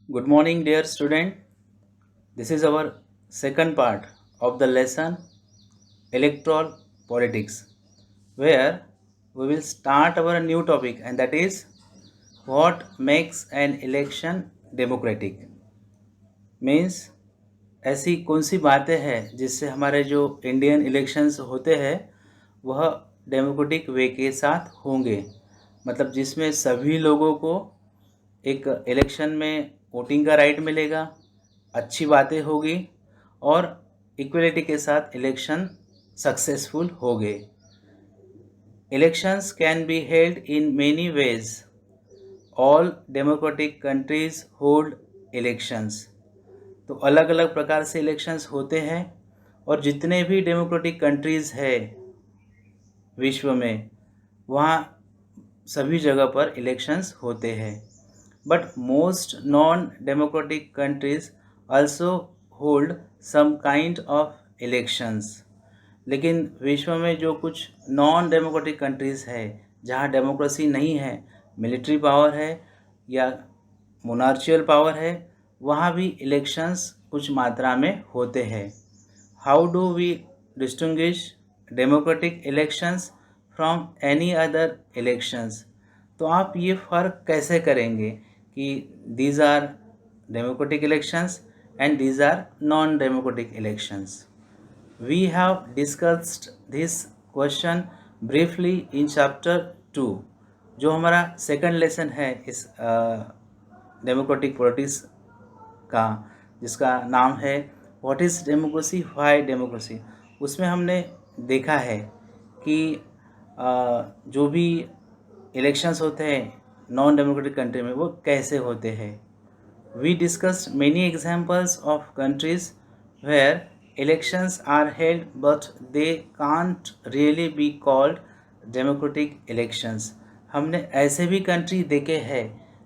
Good morning, dear student. This is our second part of the lesson Electoral Politics, where we will start our new topic, and that is what makes an election democratic. Means ऐसी कौन सी बातें हैं जिससे हमारे जो Indian elections होते हैं वह डेमोक्रेटिक वे के साथ होंगे, मतलब जिसमें सभी लोगों को एक इलेक्शन में वोटिंग का राइट मिलेगा, अच्छी बातें होगी और इक्वलिटी के साथ इलेक्शन सक्सेसफुल होंगे। Elections can be held in many ways. All democratic countries hold elections. तो अलग अलग प्रकार से इलेक्शंस होते हैं और जितने भी डेमोक्रेटिक कंट्रीज़ है विश्व में वहाँ सभी जगह पर इलेक्शंस होते हैं। But most non democratic countries also hold some kind of elections. लेकिन विश्व में जो कुछ नॉन डेमोक्रेटिक कंट्रीज़ है जहाँ डेमोक्रेसी नहीं है, मिलिट्री पावर है या मोनार्चियल पावर है, वहाँ भी इलेक्शंस कुछ मात्रा में होते हैं। How do we distinguish democratic elections from any other elections? तो आप ये फ़र्क कैसे करेंगे कि these are democratic elections and these are non democratic elections? We have discussed this question briefly in chapter 2, जो हमारा सेकंड लेसन है इस डेमोक्रेटिक पॉलिटिक्स का, जिसका नाम है what is democracy, why democracy. उसमें हमने देखा है कि जो भी इलेक्शंस होते हैं नॉन डेमोक्रेटिक कंट्री में वो कैसे होते हैं। We discussed many examples of countries where elections are held but they can't really be called democratic elections. हमने ऐसे भी कंट्री देखे हैं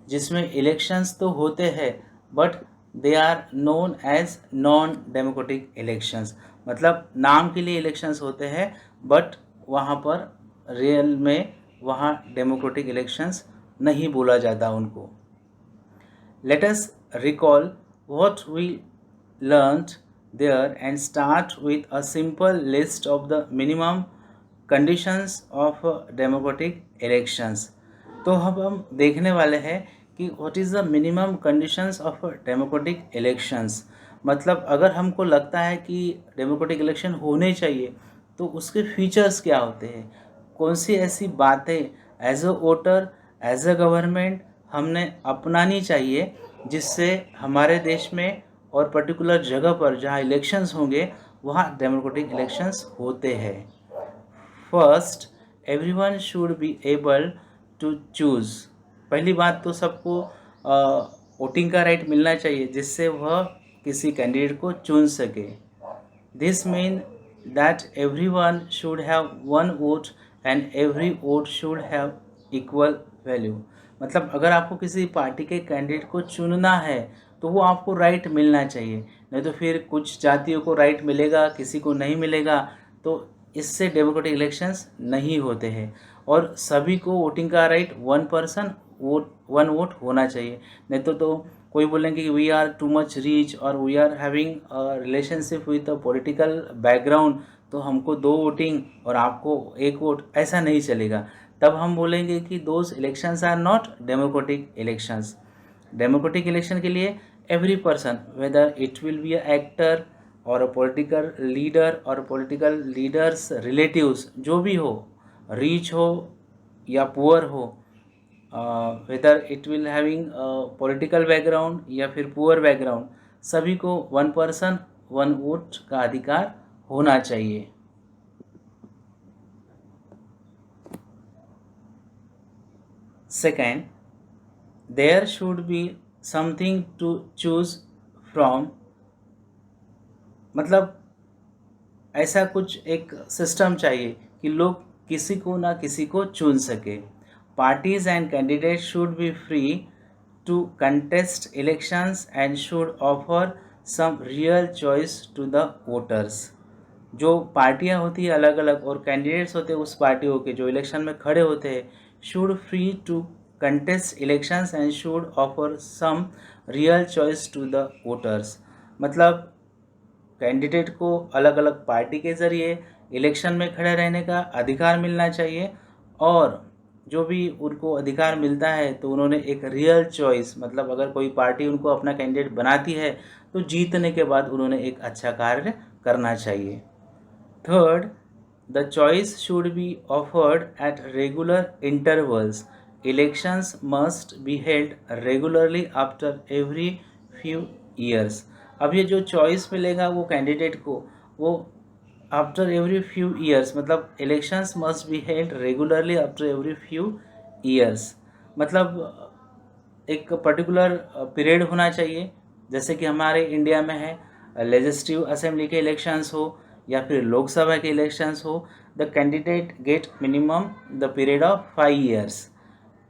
जिसमें इलेक्शंस तो होते हैं but they are known as non democratic elections. मतलब नाम के लिए इलेक्शंस होते हैं बट वहाँ पर रियल में वहाँ डेमोक्रेटिक इलेक्शंस नहीं बोला जाता उनको। Let us recall what we learned there and start with a simple list of the minimum conditions of democratic elections. तो अब हम देखने वाले हैं कि what is the minimum conditions of democratic elections। मतलब अगर हमको लगता है कि डेमोक्रेटिक इलेक्शन होने चाहिए तो उसके फीचर्स क्या होते हैं, कौन सी ऐसी बातें as a voter as a government हमने अपनानी चाहिए जिससे हमारे देश में और पर्टिकुलर जगह पर जहाँ इलेक्शंस होंगे वहाँ डेमोक्रेटिक इलेक्शंस होते हैं। First, everyone should be able to choose. पहली बात तो सबको वोटिंग का राइट मिलना चाहिए जिससे वह किसी कैंडिडेट को चुन सके। This mean that everyone should have one vote and every vote should have equal value. मतलब अगर आपको किसी पार्टी के कैंडिडेट को चुनना है तो वो आपको राइट मिलना चाहिए, नहीं तो फिर कुछ जातियों को राइट मिलेगा किसी को नहीं मिलेगा, तो इससे डेमोक्रेटिक इलेक्शंस नहीं होते हैं। और सभी को वोटिंग का right, one person vote one vote होना चाहिए, नहीं तो कोई बोलेंगे कि we are too much rich और we are having relationship with a political background, तो हमको दो वोटिंग और आपको एक वोट, ऐसा नहीं चलेगा। तब हम बोलेंगे कि those elections are not democratic elections. Democratic election के लिए every person, whether it will be a actor और अ पॉलिटिकल लीडर और पॉलिटिकल लीडर्स रिलेटिव्स, जो भी हो, रिच हो या पुअर हो, whether it will having political background या फिर पुअर बैकग्राउंड, सभी को वन पर्सन वन वोट का अधिकार होना चाहिए। Second, there should be something to choose from। मतलब ऐसा कुछ एक सिस्टम चाहिए कि लोग किसी को ना किसी को चुन सके। Parties and candidate should be free to contest elections and should offer some real choice to the voters. जो पार्टियां होती है अलग अलग और कैंडिडेट्स होते हैं उस पार्टियों के जो इलेक्शन में खड़े होते हैं, should free to contest elections and should offer some real choice to the voters. मतलब कैंडिडेट को अलग अलग पार्टी के ज़रिए इलेक्शन में खड़े रहने का अधिकार मिलना चाहिए, और जो भी उनको अधिकार मिलता है तो उन्होंने एक रियल चॉइस, मतलब अगर कोई पार्टी उनको अपना कैंडिडेट बनाती है तो जीतने के बाद उन्होंने एक अच्छा कार्य करना चाहिए. Third, the choice should be offered at regular intervals. Elections must be held regularly after every few years. अब ये जो चॉइस मिलेगा वो कैंडिडेट को, वो आफ्टर एवरी फ्यू ईयर्स, मतलब elections must be held regularly after every few years. मतलब एक पर्टिकुलर पीरियड होना चाहिए, जैसे कि हमारे इंडिया में है लेजिस्लेटिव असेंबली के इलेक्शंस हो या फिर लोकसभा के इलेक्शंस हो. The candidate get minimum the period of 5 years.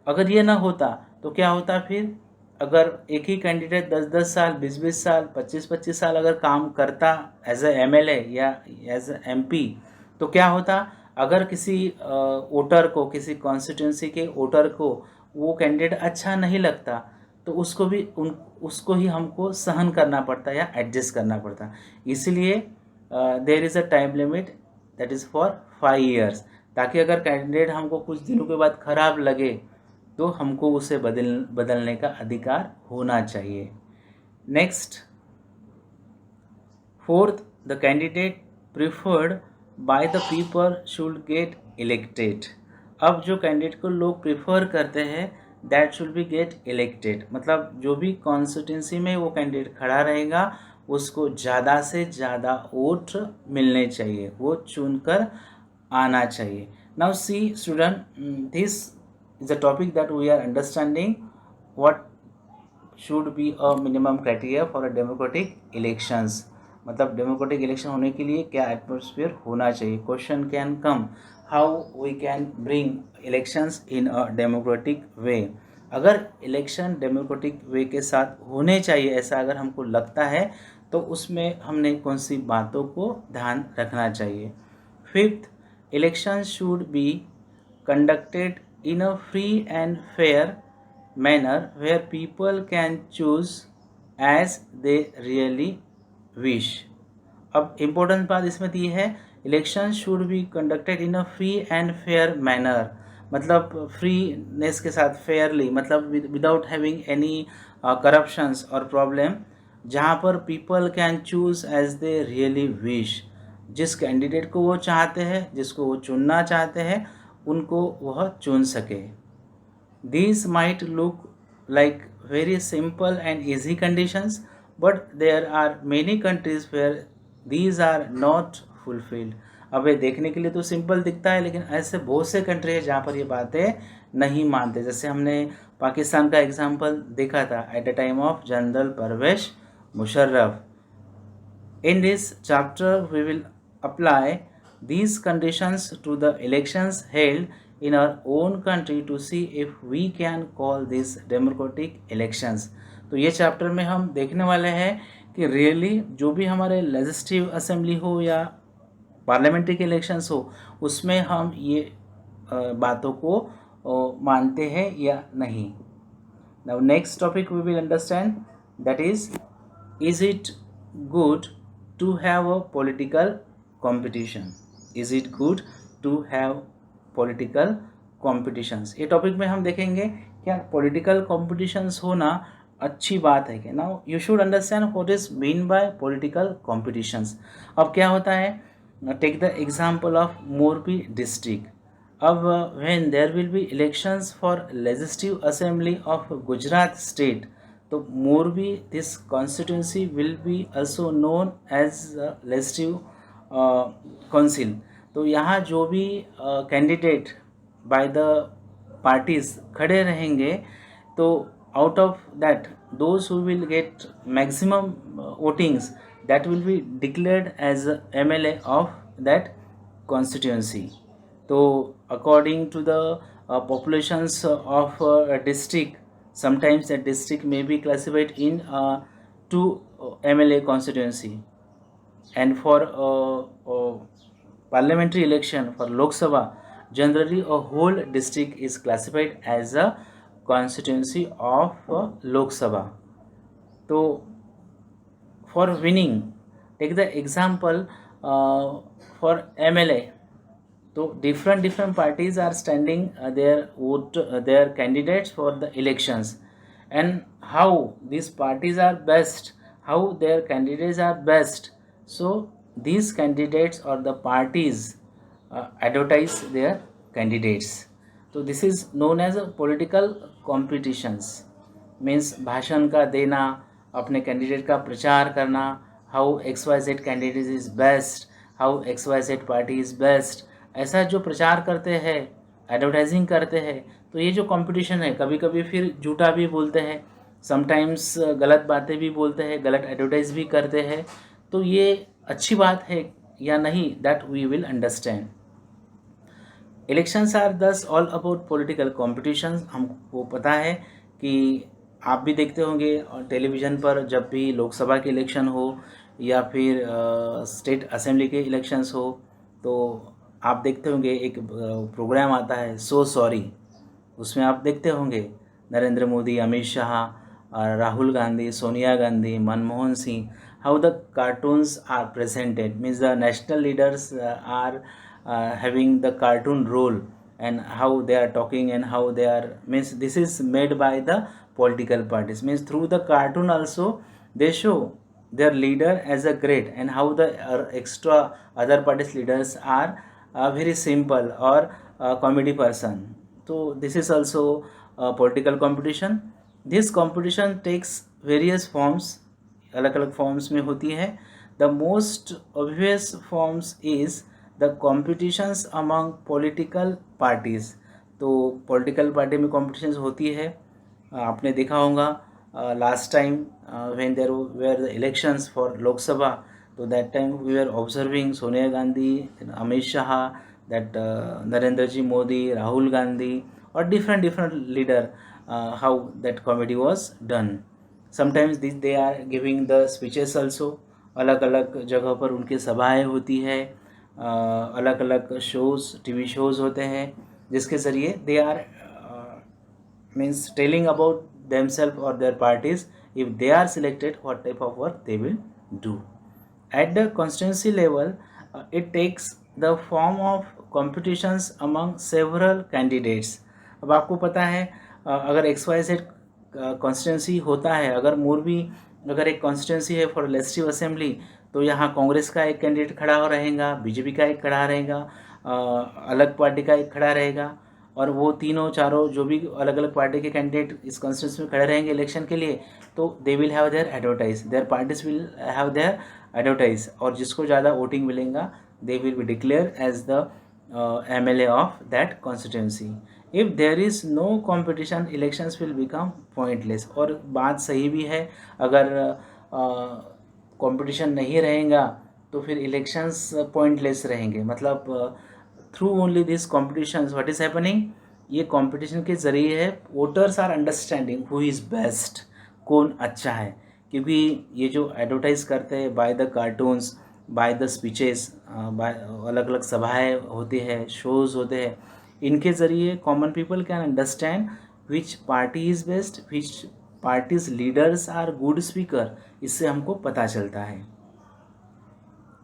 अगर ये ना होता तो क्या होता फिर, अगर एक ही कैंडिडेट 10-10 साल, 20-20 साल, 25-25 साल अगर काम करता एज ए MLA या एज ए MP, तो क्या होता, अगर किसी वोटर को, किसी कॉन्स्टिट्यूंसी के वोटर को वो कैंडिडेट अच्छा नहीं लगता तो उसको ही हमको सहन करना पड़ता या एडजस्ट करना पड़ता. इसलिए there is a time limit that is for 5 years, ताकि अगर कैंडिडेट हमको कुछ दिनों के बाद ख़राब लगे तो हमको उसे बदलने का अधिकार होना चाहिए. Next, fourth, the candidate preferred by the people should get elected. अब जो कैंडिडेट को लोग प्रिफर करते हैं that should be get elected. मतलब जो भी कॉन्स्टिट्यूंसी में वो कैंडिडेट खड़ा रहेगा उसको ज़्यादा से ज़्यादा वोट मिलने चाहिए, वो चुनकर आना चाहिए. Now see student, this is a topic that we are understanding what should be a minimum criteria for a democratic elections. मतलब डेमोक्रेटिक इलेक्शन होने के लिए क्या एटमोसफियर होना चाहिए. Question can come, how we can bring elections in a democratic way. अगर election democratic वे के साथ होने चाहिए ऐसा अगर हमको लगता है तो उसमें हमने कौन सी बातों को ध्यान रखना चाहिए. Fifth, election should be conducted in a free and fair manner where people can choose as they really wish. अब इम्पोर्टेंट बात इसमें दी है, election should be conducted in a free and fair manner. मतलब फ्रीनेस के साथ, fairly, मतलब without having any corruptions और प्रॉब्लम, जहाँ पर people can choose as they really wish. जिस कैंडिडेट को वो चाहते हैं, जिसको वो चुनना चाहते हैं, उनको वह चुन सके. These might look like very simple and easy conditions, but there are many countries where these are not fulfilled. अब ये देखने के लिए तो सिंपल दिखता है, लेकिन ऐसे बहुत से कंट्री है जहाँ पर ये बातें नहीं मानते. जैसे हमने पाकिस्तान का एग्जाम्पल देखा था at the time of general Pervez Musharraf. In this chapter we will apply these conditions to the elections held in our own country to see if we can call these democratic elections. तो ये chapter में हम देखने वाले हैं कि really जो भी हमारे लेजिस्लेटिव असेंबली हो या पार्लियामेंट्री के इलेक्शंस हो उसमें हम ये बातों को मानते हैं या नहीं. Now next topic we will understand, that is it good to have a political competition. Is it good to have political competitions? ये टॉपिक में हम देखेंगे क्या पॉलिटिकल कॉम्पिटिशन्स होना अच्छी बात है क्या. Now you should understand what is mean by political competitions. अब क्या होता है, take the example of Morbi district. अब when there will be elections for legislative assembly of Gujarat state, तो Morbi this constituency will be also known as legislative council. तो यहाँ जो भी कैंडिडेट बाय द पार्टीज खड़े रहेंगे, तो out of that those who will get maximum votings that will be declared as MLA of that constituency. तो according to the populations of a district, sometimes a district may be classified in two MLA constituency, and for parliamentary election for Lok Sabha, generally a whole district is classified as a constituency of Lok Sabha. तो for winning, take the example for MLA. So different parties are standing their candidates for the elections, and how these parties are best, how their candidates are best. So these candidates or the parties advertise their candidates. तो this is known as political competitions, means भाषण का देना, अपने candidate का प्रचार करना, how XYZ candidate is best, how XYZ party is best, ऐसा जो प्रचार करते हैं, एडवर्टाइजिंग करते हैं. तो ये जो कंपटीशन है, कभी कभी फिर झूठा भी बोलते हैं, समटाइम्स गलत बातें भी बोलते हैं, गलत एडवर्टाइज भी करते हैं. तो ये अच्छी बात है या नहीं, that we will understand. Elections are thus all about political competitions. हमको पता है कि आप भी देखते होंगे टेलीविज़न पर, जब भी लोकसभा के इलेक्शन हो या फिर स्टेट असेंबली के इलेक्शंस हो, तो आप देखते होंगे एक प्रोग्राम आता है सो सॉरी. उसमें आप देखते होंगे Narendra Modi, Amit Shah, Rahul Gandhi, Sonia Gandhi, Manmohan Singh, how the cartoons are presented, means the national leaders are having the cartoon role, and how they are talking and how they are, means this is made by the political parties, means through the cartoon also they show their leader as a great, and how the extra other parties leaders are very simple or comedy person. So this is also political competition. This competition takes various forms, अलग अलग forms में होती है. The most obvious forms is the competitions among political parties. तो political party में competitions होती है. आपने देखा होगा last time when there were the elections for Lok Sabha, तो that time we are observing Sonia Gandhi, Amit Shah, that Narendra ji Modi, Rahul Gandhi और different leader, how that comedy was done. Sometimes they are giving the speeches also. अलग अलग जगह पर उनकी सभाएँ होती है, अलग अलग शोज़, टीवी शोज़ होते हैं, जिसके ज़रिए they are means telling about themselves और their parties. If they are selected, what type of work they will do. At the constituency level, it takes the form of competitions among several candidates. अब आपको पता है अगर XYZ constituency होता है, अगर मोरबी अगर एक कॉन्स्टिट्यूंसी है फॉर लेजिस्लेटिव असेंबली, तो यहाँ कांग्रेस का एक कैंडिडेट खड़ा हो रहेगा, बीजेपी का एक खड़ा रहेगा, अलग पार्टी का एक खड़ा रहेगा, और वो तीनों चारों जो भी अलग अलग पार्टी के कैंडिडेट इस कॉन्स्टिट्यूंसी में खड़े रहेंगे इलेक्शन के लिए, तो they will have their advertise, their parties will have their advertise, और जिसको ज़्यादा वोटिंग मिलेगा they will be declare as the MLA of that constituency. If there is no competition, elections will become pointless. और बात सही भी है, अगर कंपटीशन नहीं रहेगा तो फिर इलेक्शंस पॉइंटलेस रहेंगे. मतलब through only this competitions what is happening, ये कंपटीशन के ज़रिए है voters are understanding who is best, कौन अच्छा है. क्योंकि ये जो एडवर्टाइज करते हैं by the cartoons, by the speeches, अलग अलग सभाएँ होती है, शोज़ होते हैं, इनके ज़रिए common people can understand which party is best, which parties leaders are good speaker. इससे हमको पता चलता है.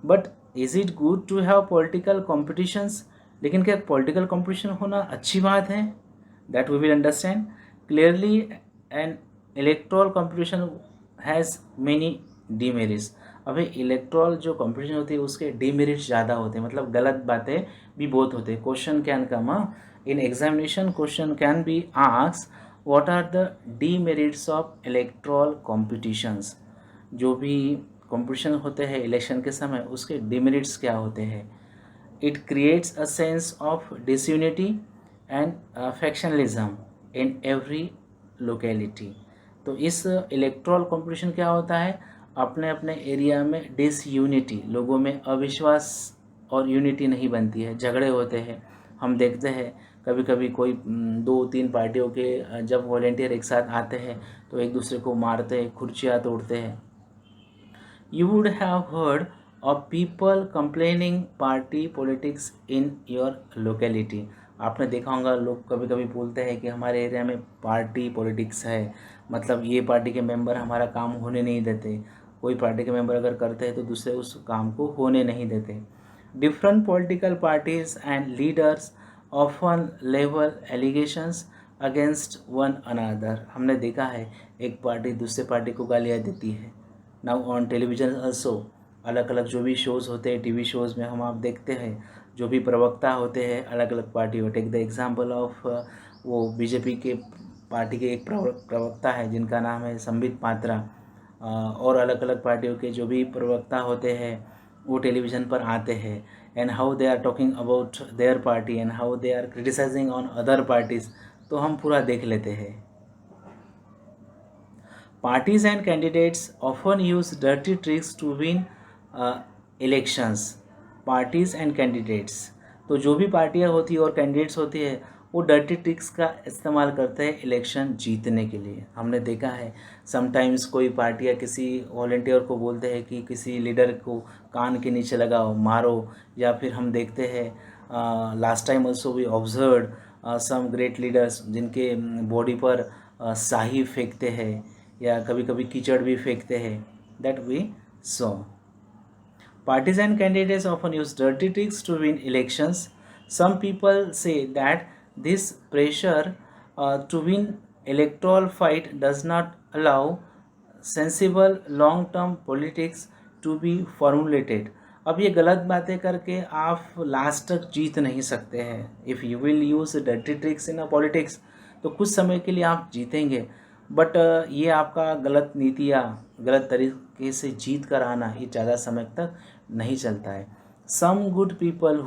But is it good to have political competitions, लेकिन क्या पॉलिटिकल कॉम्पिटिशन होना अच्छी बात है? That we will understand clearly. And electoral competition has many demerits. अभी इलेक्ट्रल जो कॉम्पिटिशन होती है उसके डीमेरिट्स ज़्यादा होते हैं, मतलब गलत बातें भी बहुत होते हैं. Question can come in examination, question can be asked what are the demerits of electoral competitions. जो भी competition होते हैं इलेक्शन के समय, उसके demerits क्या होते हैं? It creates a sense of disunity and factionalism in every locality. तो इस electoral competition क्या होता है? अपने अपने एरिया में डिसयूनिटी, लोगों में अविश्वास और यूनिटी नहीं बनती है, झगड़े होते हैं. हम देखते हैं कभी कभी कोई 2-3 पार्टियों के जब वॉलेंटियर एक साथ आते हैं तो एक दूसरे को मारते हैं, खुर्चियाँ तोड़ते हैं. You would have heard of people complaining party politics in your locality. आपने देखा होगा लोग कभी कभी बोलते हैं कि हमारे एरिया में पार्टी पॉलिटिक्स है, मतलब ये पार्टी के मेंबर हमारा काम होने नहीं देते, कोई पार्टी के मेंबर अगर करते हैं तो दूसरे उस काम को होने नहीं देते। Different political parties and leaders often level allegations against one another. हमने देखा है एक पार्टी दूसरे पार्टी को गालियाँ देती है। नाउ ऑन टेलीविजन ऑल्सो, अलग अलग जो भी शोज़ होते हैं टीवी शोज़ में हम आप देखते हैं, जो भी प्रवक्ता होते हैं अलग अलग party, take the example of वो बीजेपी के पार्टी के एक प्रवक्ता है जिनका नाम है संबित पात्रा, और अलग अलग पार्टियों के जो भी प्रवक्ता होते हैं वो टेलीविज़न पर आते हैं, and how they are talking about their party and how they are criticizing on other parties, तो हम पूरा देख लेते हैं। Parties and candidates often use dirty tricks to win elections. Parties and candidates, तो जो भी पार्टियां होती है और कैंडिडेट्स होती है वो डर्टी ट्रिक्स का इस्तेमाल करते हैं इलेक्शन जीतने के लिए। हमने देखा है समटाइम्स कोई पार्टियां किसी वॉलेंटियर को बोलते हैं कि किसी लीडर को कान के नीचे लगाओ, मारो, या फिर हम देखते हैं last time also we observe some great leaders जिनके बॉडी पर स्याही फेंकते हैं या कभी कभी कीचड़ भी फेंकते हैं, that we saw. Partisan candidates often use dirty tricks to win elections. Some people say that this pressure to win electoral fight does not allow sensible long-term politics to be formulated. अब ये गलत बातें करके आप last तक जीत नहीं सकते हैं। If you will use dirty tricks in a politics तो कुछ समय के लिए आप जीतेंगे, बट ये आपका गलत नीतियाँ गलत तरीके से जीत कर आना ये ज़्यादा समय तक नहीं चलता है। Some good people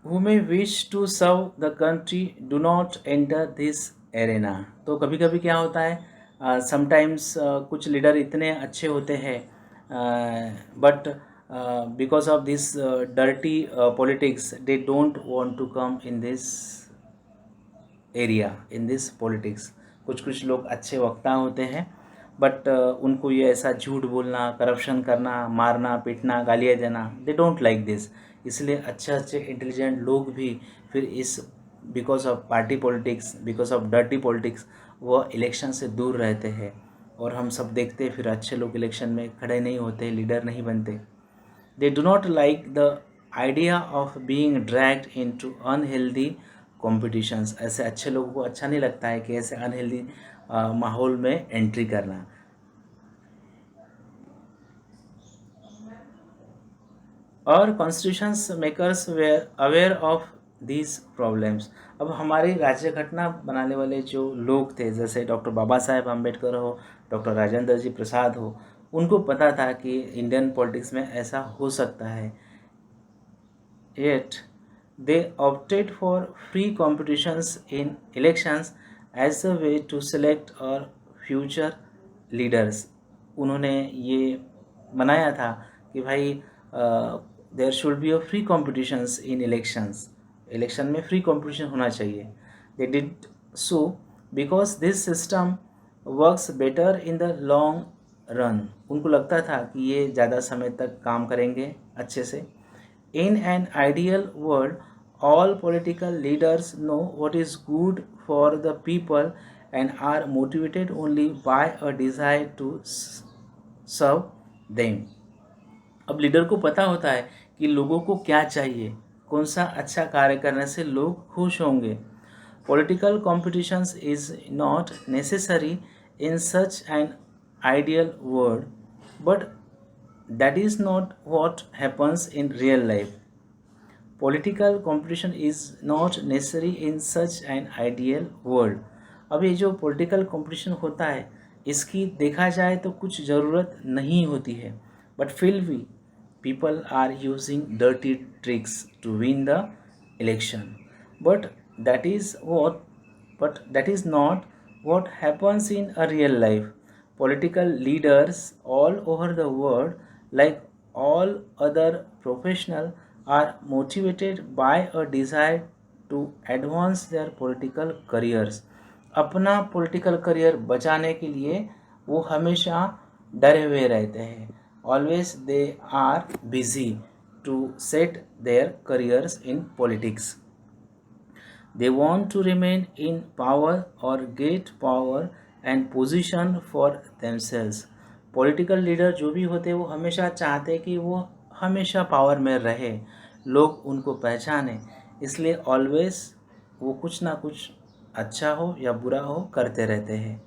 who may wish to serve the country do not enter this arena। तो कभी कभी क्या होता है समटाइम्स कुछ लीडर इतने अच्छे होते हैं but because of this dirty politics they don't want to come in this area in this politics. कुछ कुछ लोग अच्छे वक्ता होते हैं बट उनको ये ऐसा झूठ बोलना, करप्शन करना, मारना पीटना, गालियाँ देना, दे डोंट लाइक दिस। इसलिए अच्छे अच्छे इंटेलिजेंट लोग भी फिर इस because of party politics, because of dirty politics वो इलेक्शन से दूर रहते हैं। और हम सब देखते हैं फिर अच्छे लोग इलेक्शन में खड़े नहीं होते, लीडर नहीं बनते। They do not like the idea of being dragged into unhealthy competitions. ऐसे अच्छे लोगों को अच्छा नहीं लगता है कि ऐसे अनहेल्दी माहौल में एंट्री करना। और constitutions makers were aware of these problems. अब हमारी राज्य घटना बनाने वाले जो लोग थे, जैसे डॉक्टर बाबा साहेब अम्बेडकर हो, डॉक्टर राजेंद्र जी प्रसाद हो, उनको पता था कि इंडियन पॉलिटिक्स में ऐसा हो सकता है। Yet they opted for free competitions in elections as a way to select our future leaders। उन्होंने ये बनाया था कि भाई there should be a free competitions in elections, election में फ्री कॉम्पिटिशन होना चाहिए। They did so because this system works better in the long run. उनको लगता था कि ये ज़्यादा समय तक काम करेंगे अच्छे से। In an ideal world, all political leaders know what is good for the people and are motivated only by a desire to serve them। अब लीडर को पता होता है कि लोगों को क्या चाहिए, कौन सा अच्छा कार्य करने से लोग खुश होंगे। Political competitions is not necessary in such an ideal world, but that is not what happens in real life। Political competition is not necessary in such an ideal world। अब ये जो पॉलिटिकल कंपटीशन होता है इसकी देखा जाए तो कुछ ज़रूरत नहीं होती है, बट फिर भी people are using dirty tricks to win the election, but that is not what happens in a real life। Political leaders all over the world, like all other professional, are motivated by a desire to advance their political careers. अपना political career बचाने के लिए वो हमेशा डरे हुए रहते हैं. Always they are busy to set their careers in politics. They want to remain in power or get power and position for themselves. Political leader जो भी होते हैं वो हमेशा चाहते हैं कि वो हमेशा पावर में रहे, लोग उनको पहचाने, इसलिए ऑलवेज वो कुछ ना कुछ अच्छा हो या बुरा हो करते रहते हैं.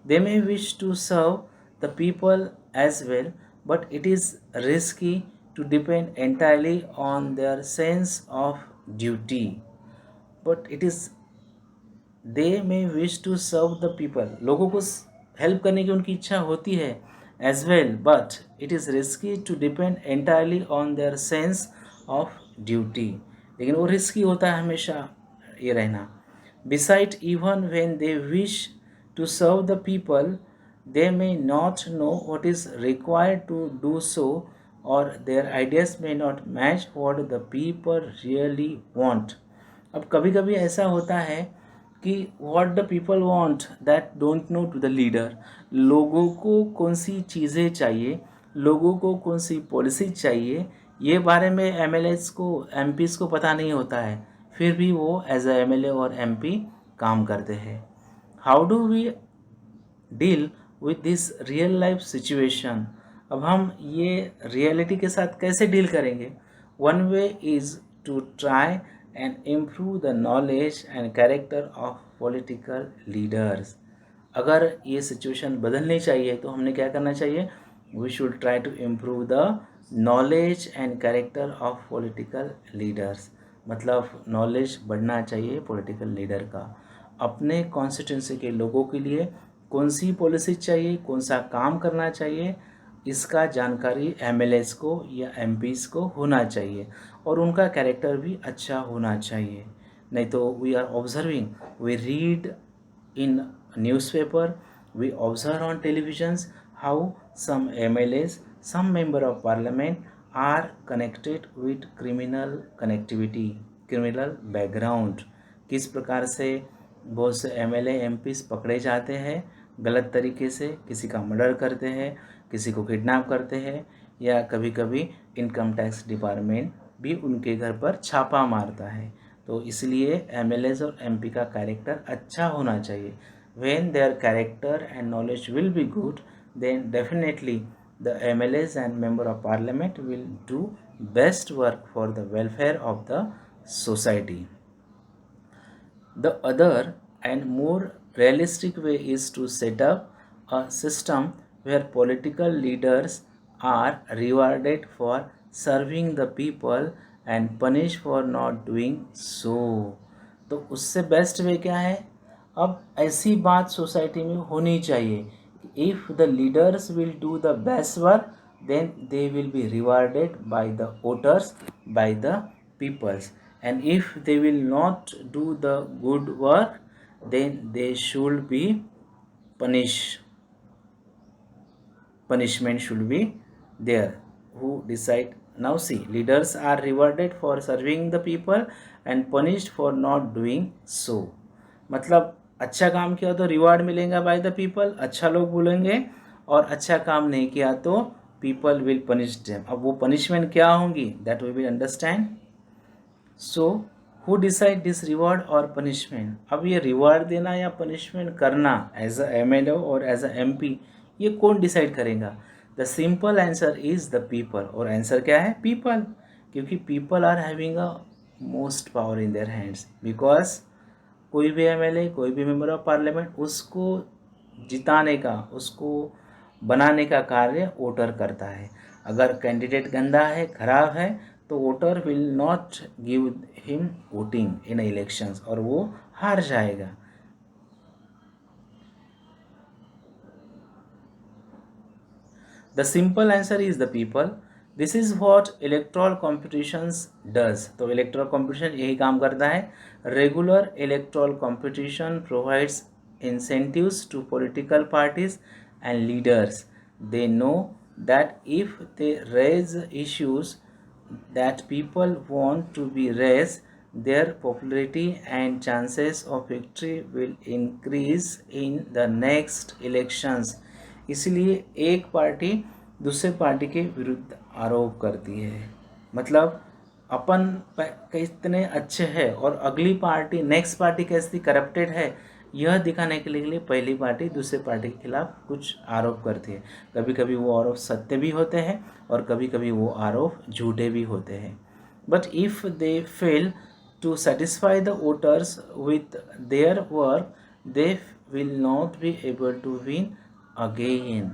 They may wish to serve the people as well, but it is risky to depend entirely on their sense of duty. But it is they may wish to serve the people. लोगों को help करने की उनकी इच्छा होती है as well, but it is risky to depend entirely on their sense of duty. लेकिन वो रिस्की होता है हमेशा ये रहना. Besides, even when they wish to serve the people, they may not know what is required to do so, or their ideas may not match what the people really want. अब कभी कभी ऐसा होता है कि what the people want that don't know to the leader. लोगों को कौन सी चीज़ें चाहिए, लोगों को कौन सी पॉलिसी चाहिए, ये बारे में एमएलएस को एमपीज़ को पता नहीं होता है, फिर भी वो एज अ एमएलए और एमपी काम करते हैं. How do we deal with this real life situation. अब हम ये रियलिटी के साथ कैसे डील करेंगे. One way is to try and improve the knowledge and character of political leaders. अगर ये सिचुएशन बदलनी चाहिए तो हमने क्या करना चाहिए. We should try to improve the knowledge and character of political leaders. मतलब नॉलेज बढ़ना चाहिए पॉलिटिकल लीडर का. अपने कॉन्स्टिट्यूंसी के लोगों के लिए कौन सी पॉलिसी चाहिए, कौन सा काम करना चाहिए, इसका जानकारी एमएलएस को या एमपीज़ को होना चाहिए और उनका कैरेक्टर भी अच्छा होना चाहिए. नहीं तो we are observing, we read in newspaper, we observe on televisions how some MLAs, some member of parliament are connected with criminal connectivity, criminal background. किस प्रकार से बहुत से एमएलए एमपीज़ पकड़े जाते हैं गलत तरीके से, किसी का मर्डर करते हैं, किसी को किडनैप करते हैं, या कभी कभी इनकम टैक्स डिपार्टमेंट भी उनके घर पर छापा मारता है. तो इसलिए एमएलएस और एमपी का कैरेक्टर अच्छा होना चाहिए. When their character and knowledge will be good, then definitely the MLAs and member of parliament will do best work for the welfare of the society. The other and more realistic way is to set up a system where political leaders are rewarded for serving the people and punished for not doing so. तो उससे best way क्या है. अब ऐसी बात society में होनी चाहिए कि if the leaders will do the best work, then they will be rewarded by the voters, by the peoples. And if they will not do the good work, then they should be punished. Punishment should be there. Who decide? Now see, leaders are rewarded for serving the people and punished for not doing so. मतलब अच्छा काम किया तो reward मिलेगा by the people, अच्छा लोग बोलेंगे, और अच्छा काम नहीं किया तो पीपल विल पनिश देम. अब वो पनिशमेंट क्या होंगी, that we will understand. So who decide this reward और पनिशमेंट. अब ये रिवॉर्ड देना या पनिशमेंट करना एज अ एमएलए और एज अ एमपी, ये कौन डिसाइड करेगा. The simple answer is the people. और आंसर क्या है, पीपल. क्योंकि people are having a most power in their hands. Because कोई भी एमएलए, कोई भी मेंबर ऑफ पार्लियामेंट, उसको जिताने का, उसको बनाने का कार्य वोटर करता है. अगर कैंडिडेट गंदा है, खराब है, तो voter will not give him voting in elections और वो हार जाएगा. The simple answer is the people. This is what electoral competitions does. तो इलेक्ट्रल कॉम्पिटिशन यही काम करता है. Regular electoral competition provides incentives to political parties and leaders. They know that if they raise issues that people want to be raised, their popularity and chances of victory will increase in the next elections. इसलिए एक party दूसरे party के विरुद्ध आरोप करती है, मतलब अपन कितने अच्छे हैं और अगली पार्टी नेक्स्ट पार्टी कैसी करप्टेड है, यह दिखाने के लिए पहली पार्टी दूसरे पार्टी के खिलाफ कुछ आरोप करती है। कभी कभी वो आरोप सत्य भी होते हैं और कभी कभी वो आरोप झूठे भी होते हैं। But if they fail to satisfy the voters with their work, they will not be able to win again.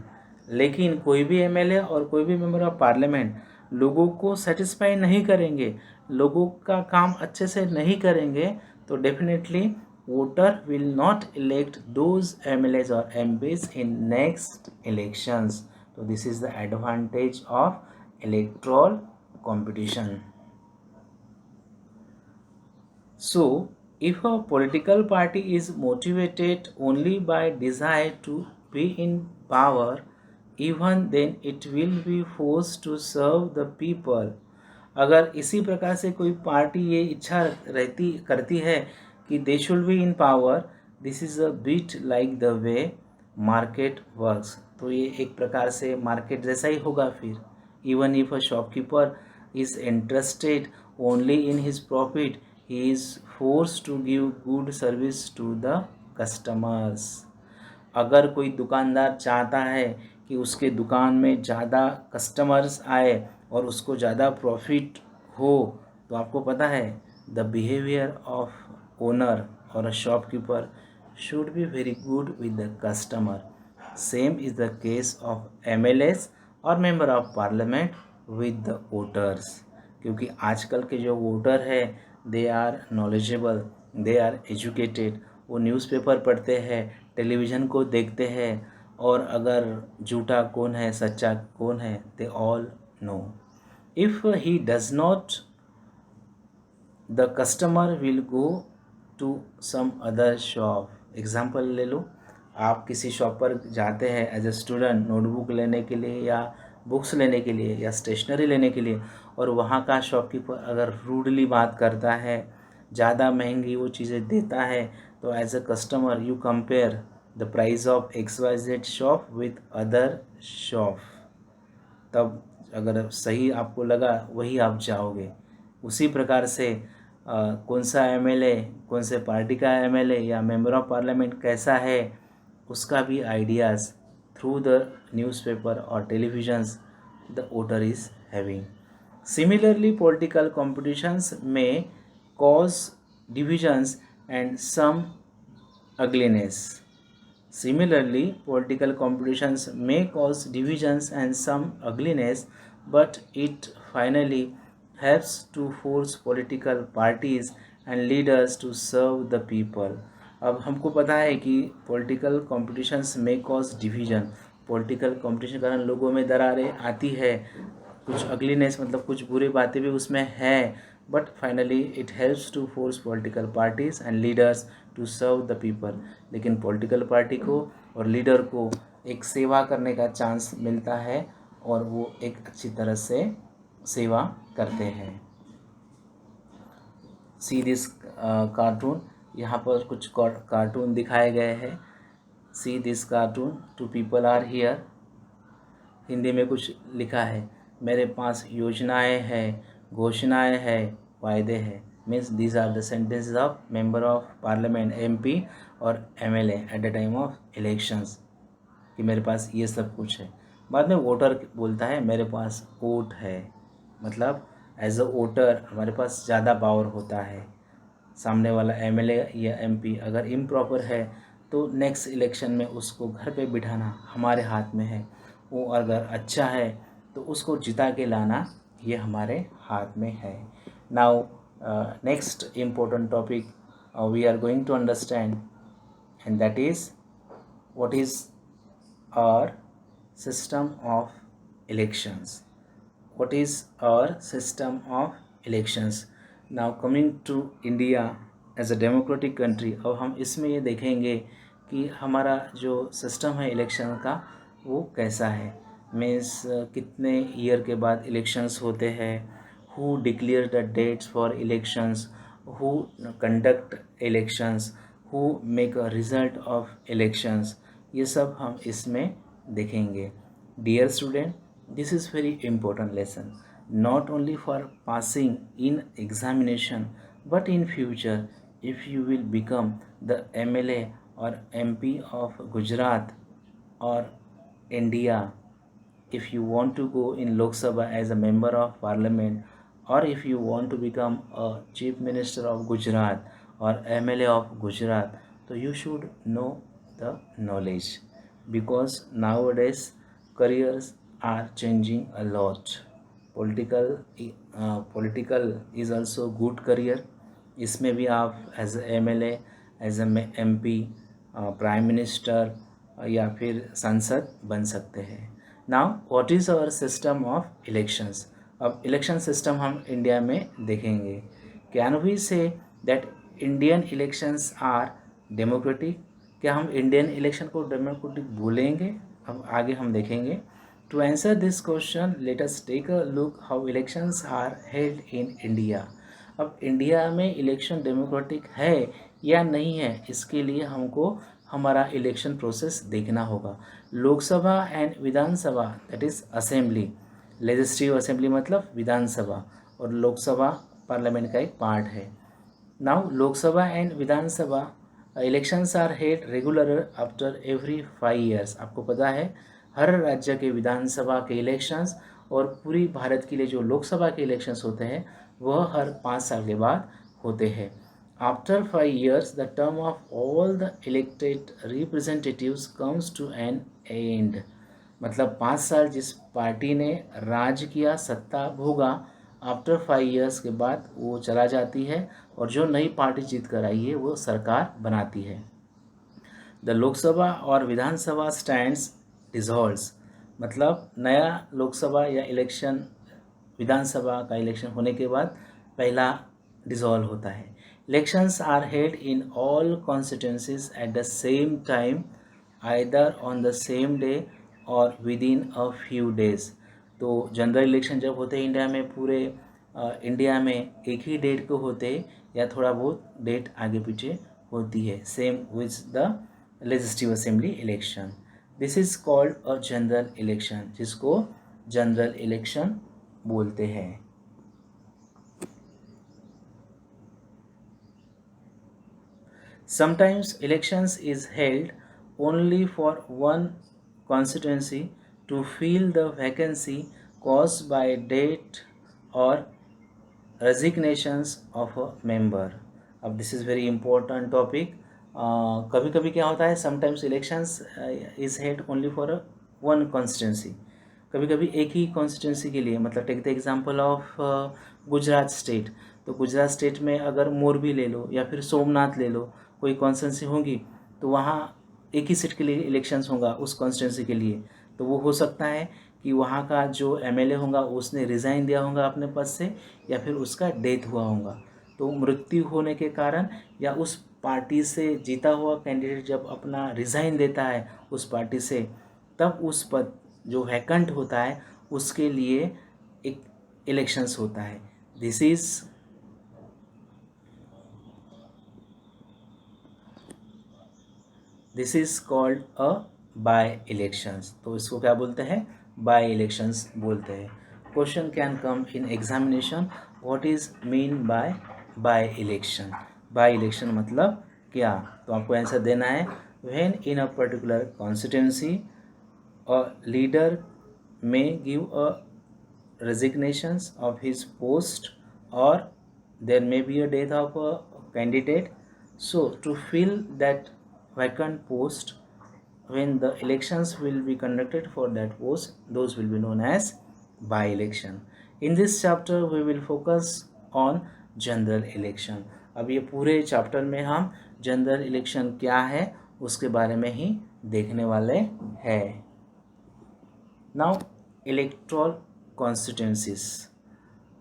लेकिन कोई भी एमएलए और कोई भी मेंबर ऑफ पार्लियामेंट लोगों को सेटिस्फाई नहीं करेंगे, लोगों का काम अच्छे से नहीं करेंगे, तो definitely voter will not elect those MLAs और एमपीज इन नेक्स्ट इलेक्शंस। तो this is the advantage of electoral competition. So if a political party is motivated only by desire to be in power, even then it will be forced to serve the people. अगर इसी प्रकार से कोई party ये इच्छा करती है कि they should be in power, this is a bit like the way market works. तो ये एक प्रकार से मार्केट जैसा ही होगा फिर। Even if a shopkeeper is interested only in his profit, he is forced to give good service to the customers. अगर कोई दुकानदार चाहता है कि उसके दुकान में ज़्यादा कस्टमर्स आए और उसको ज़्यादा प्रॉफिट हो, तो आपको पता है द बिहेवियर ऑफ ओनर और a shopkeeper should be very good with the customer. Same is the case of MLAs और member of parliament with the voters. क्योंकि आजकल के जो वोटर है they are knowledgeable, they are educated, वो newspaper पढ़ते हैं, टेलीविज़न को देखते हैं, और अगर झूठा कौन है सच्चा कौन है they all know. If he does not, the customer will go to some other shop. Example ले लो, आप किसी शॉप पर जाते हैं एज ए स्टूडेंट नोटबुक लेने के लिए या बुक्स लेने के लिए या स्टेशनरी लेने के लिए, और वहाँ का शॉपकीपर अगर रूडली बात करता है, ज़्यादा महंगी वो चीज़ें देता है, तो as a customer you compare the price of XYZ shop with other shop. तब अगर सही आपको लगा वही आप जाओगे। उसी प्रकार से कौन सा एमएलए, कौन से पार्टी का एमएलए या मेंबर ऑफ पार्लियामेंट कैसा है, उसका भी आइडियाज़ थ्रू द न्यूज़पेपर और televisions the voter is having. Similarly political competitions में cause divisions and some ugliness. Similarly, political competitions may cause divisions and some ugliness, but it finally helps to force political parties and leaders to serve the people. अब हमको पता है कि political competitions में cause division, political competition के कारण लोगों में दरारें आती है, कुछ अगलीनेस मतलब कुछ बुरी बातें भी उसमें है, but finally it helps to force political parties and leaders to serve the people. लेकिन पॉलिटिकल पार्टी को और लीडर को एक सेवा करने का चांस मिलता है और वो एक अच्छी तरह से सेवा करते हैं। सी दिस कार्टून, यहाँ पर कुछ कार्टून दिखाए गए हैं। See this cartoon, two people are here. Hindi में कुछ लिखा है, मेरे पास योजनाएं हैं, घोषणाएं हैं, वायदे हैं। Means these are the sentences of member of parliament MP और MLA at the time of elections, कि मेरे पास ये सब कुछ है। बाद में वोटर बोलता है मेरे पास वोट है, मतलब एज अ वोटर हमारे पास ज़्यादा पावर होता है। सामने वाला MLA या MP अगर इम्प्रॉपर है तो नेक्स्ट इलेक्शन में उसको घर पे बिठाना हमारे हाथ में है। वो अगर अच्छा है तो उसको जिता के लाना ये हमारे हाथ में है। Now next important topic we are going to understand, and that is what is our system of elections. What is our system of elections? Now coming to India as a democratic country, अब हम इसमें ये देखेंगे कि हमारा जो system है election का वो कैसा है। मीन्स कितने ईयर के बाद इलेक्शंस होते हैं, who declare the dates for elections, who conduct elections, who make a result of elections, ये सब हम इसमें देखेंगे. Dear student, this is very important lesson, not only for passing in examination, but in future if you will become the MLA or MP of Gujarat or India, if you want to go in Lok Sabha as a member of parliament, or if you want to become a chief minister of Gujarat or MLA of Gujarat, so you should know the knowledge, because nowadays careers are changing a lot. Political is also good career. इसमें भी आप as M L as M P, prime minister या फिर सांसद बन सकते हैं. Now what is our system of elections. अब इलेक्शन सिस्टम हम इंडिया में देखेंगे. Can we say that Indian elections are democratic. क्या हम इंडियन इलेक्शन को डेमोक्रेटिक बोलेंगे? अब आगे हम देखेंगे. To answer this question let us take a look how elections are held in India. अब इंडिया में इलेक्शन डेमोक्रेटिक है या नहीं है, इसके लिए हमको हमारा इलेक्शन प्रोसेस देखना होगा. Lok Sabha and Vidhan Sabha, that is assembly, legislative assembly मतलब विधानसभा, और लोकसभा पार्लियामेंट का एक पार्ट है. Now Lok Sabha and Vidhan Sabha elections are held regular after every 5 years. आपको पता है हर राज्य के विधानसभा के इलेक्शंस और पूरी भारत के लिए जो लोकसभा के इलेक्शंस होते हैं वह हर 5 साल के बाद होते हैं. After 5 years the term of all the elected representatives comes to an end. मतलब 5 साल जिस पार्टी ने राज किया, सत्ता भोगा, आफ्टर 5 years के बाद वो चला जाती है और जो नई पार्टी जीत कर आई है वो सरकार बनाती है. द लोकसभा और विधानसभा स्टैंड्स डिसॉल्व्स. मतलब नया लोकसभा या इलेक्शन, विधानसभा का इलेक्शन होने के बाद पहला डिसॉल्व होता है. Elections are held in all constituencies at the same time, either on the same day और within a few days. तो जनरल इलेक्शन जब होते हैं इंडिया में, पूरे इंडिया में एक ही डेट को होते या थोड़ा बहुत डेट आगे पीछे होती है, same with the legislative assembly election. This is called a general election, जिसको जनरल इलेक्शन बोलते हैं. Sometimes elections is held only for one constituency to fill the vacancy caused by death or resignations of a member. अब this is very important topic. कभी कभी क्या होता है, sometimes elections is held only for one constituency. कभी कभी एक ही कॉन्स्टिट्यूंसी के लिए, मतलब take the example of Gujarat state. तो गुजरात स्टेट में अगर मोरबी ले लो या फिर सोमनाथ ले लो, कोई कॉन्स्टिट्यूंसी होगी तो वहाँ एक ही सीट के लिए इलेक्शंस होगा उस कॉन्स्टिट्यूंसी के लिए. तो वो हो सकता है कि वहाँ का जो एमएलए होगा उसने रिज़ाइन दिया होगा अपने पद से, या फिर उसका डेथ हुआ होगा. तो मृत्यु होने के कारण या उस पार्टी से जीता हुआ कैंडिडेट जब अपना रिज़ाइन देता है उस पार्टी से, तब उस पद जो वैकेंट होता है उसके लिए एक इलेक्शंस होता है. This is called a by elections. तो इसको क्या बोलते हैं? बाय इलेक्शंस बोलते हैं. Question can come in examination, what is mean by election. By election मतलब क्या? तो आपको आंसर देना है. When in a particular constituency a leader may give a resignations of his post, or there may be a death of a candidate. So to fill that vacant post, when the elections will be conducted for that post, those will be known as by election. In this chapter we will focus on general election. अब ये पूरे chapter में हम general election क्या है उसके बारे में ही देखने वाले हैं. Now electoral constituencies.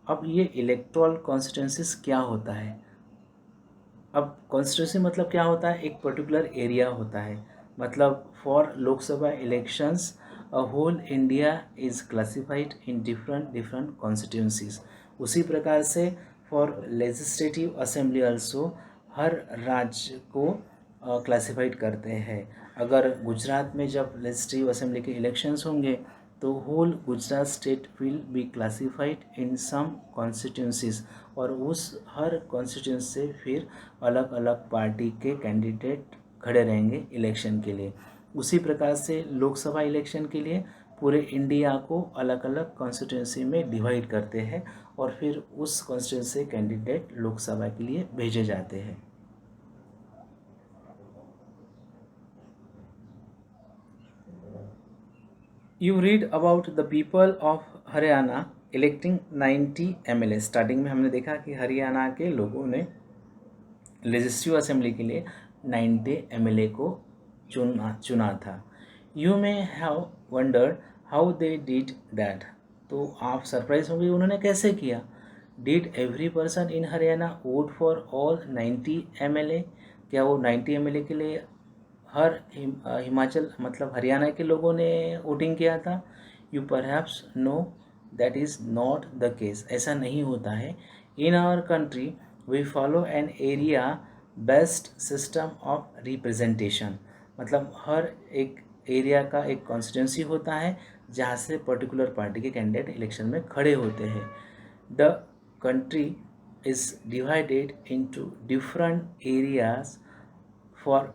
अब ये इलेक्टोरल कॉन्स्टिट्यूंसीज क्या होता है? अब कॉन्स्टिट्यूंसी मतलब क्या होता है? एक पर्टिकुलर एरिया होता है. मतलब for Lok Sabha elections a whole India is classified in different constituencies. उसी प्रकार से फॉर लेजिस्लेटिव असेंबली ऑल्सो हर राज्य को क्लासिफाइड करते हैं। अगर गुजरात में जब लेजिस्लेटिव असेंबली के इलेक्शंस होंगे तो whole Gujarat state will be classified in some constituencies, और उस हर कॉन्स्टिट्यूंसी से फिर अलग अलग पार्टी के कैंडिडेट खड़े रहेंगे इलेक्शन के लिए। उसी प्रकार से लोकसभा इलेक्शन के लिए पूरे इंडिया को अलग अलग कॉन्स्टिट्यूंसी में डिवाइड करते हैं और फिर उस कॉन्स्टिट्यूंसी से कैंडिडेट लोकसभा के लिए भेजे जाते हैं। You read about the people of Haryana electing 90 MLA। Starting में हमने देखा कि हरियाणा के लोगों ने लेजिस्लेटिव असेंबली के लिए 90 MLA को चुना था। You may have wondered how they did that. तो आप सरप्राइज होंगे उन्होंने कैसे किया। Did every person in Haryana vote for all 90 MLA। क्या वो 90 MLA के लिए हर हिमाचल मतलब हरियाणा के लोगों ने वोटिंग किया था। You perhaps know that is not the case. ऐसा नहीं होता है। In our country we follow an area based system of representation. मतलब हर एक एरिया का एक कॉन्स्टिट्यूंसी होता है जहाँ से पर्टिकुलर पार्टी के कैंडिडेट इलेक्शन में खड़े होते हैं। The country is divided into different areas for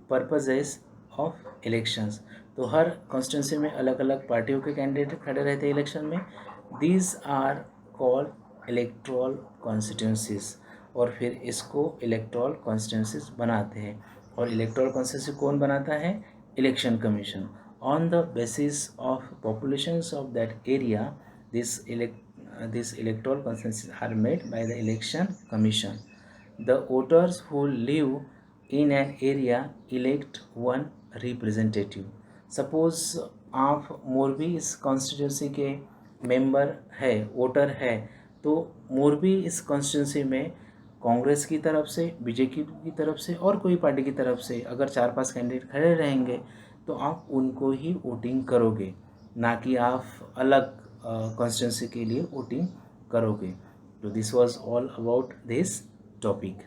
purposes of elections. तो हर कॉन्स्टिट्यूंसी में अलग अलग पार्टियों के कैंडिडेट खड़े रहते हैं इलेक्शन में। These are called electoral constituencies, और फिर इसको इलेक्टोरल कॉन्स्टिट्यूंसीज बनाते हैं। और इलेक्टोरल कॉन्स्टिट्यूंसी कौन बनाता है? Election commission. On the basis of populations of that area this electoral consensus are made by the election commission. The voters who live in an area elect one representative. Suppose आप मोरबी इस constituency के member है, voter है, तो मोरबी इस constituency में कांग्रेस की तरफ से, बीजेपी की तरफ से और कोई पार्टी की तरफ से अगर 4-5 कैंडिडेट खड़े रहेंगे तो आप उनको ही वोटिंग करोगे, ना कि आप अलग कॉन्स्टिट्यूंसी के लिए वोटिंग करोगे। तो this was all about this topic.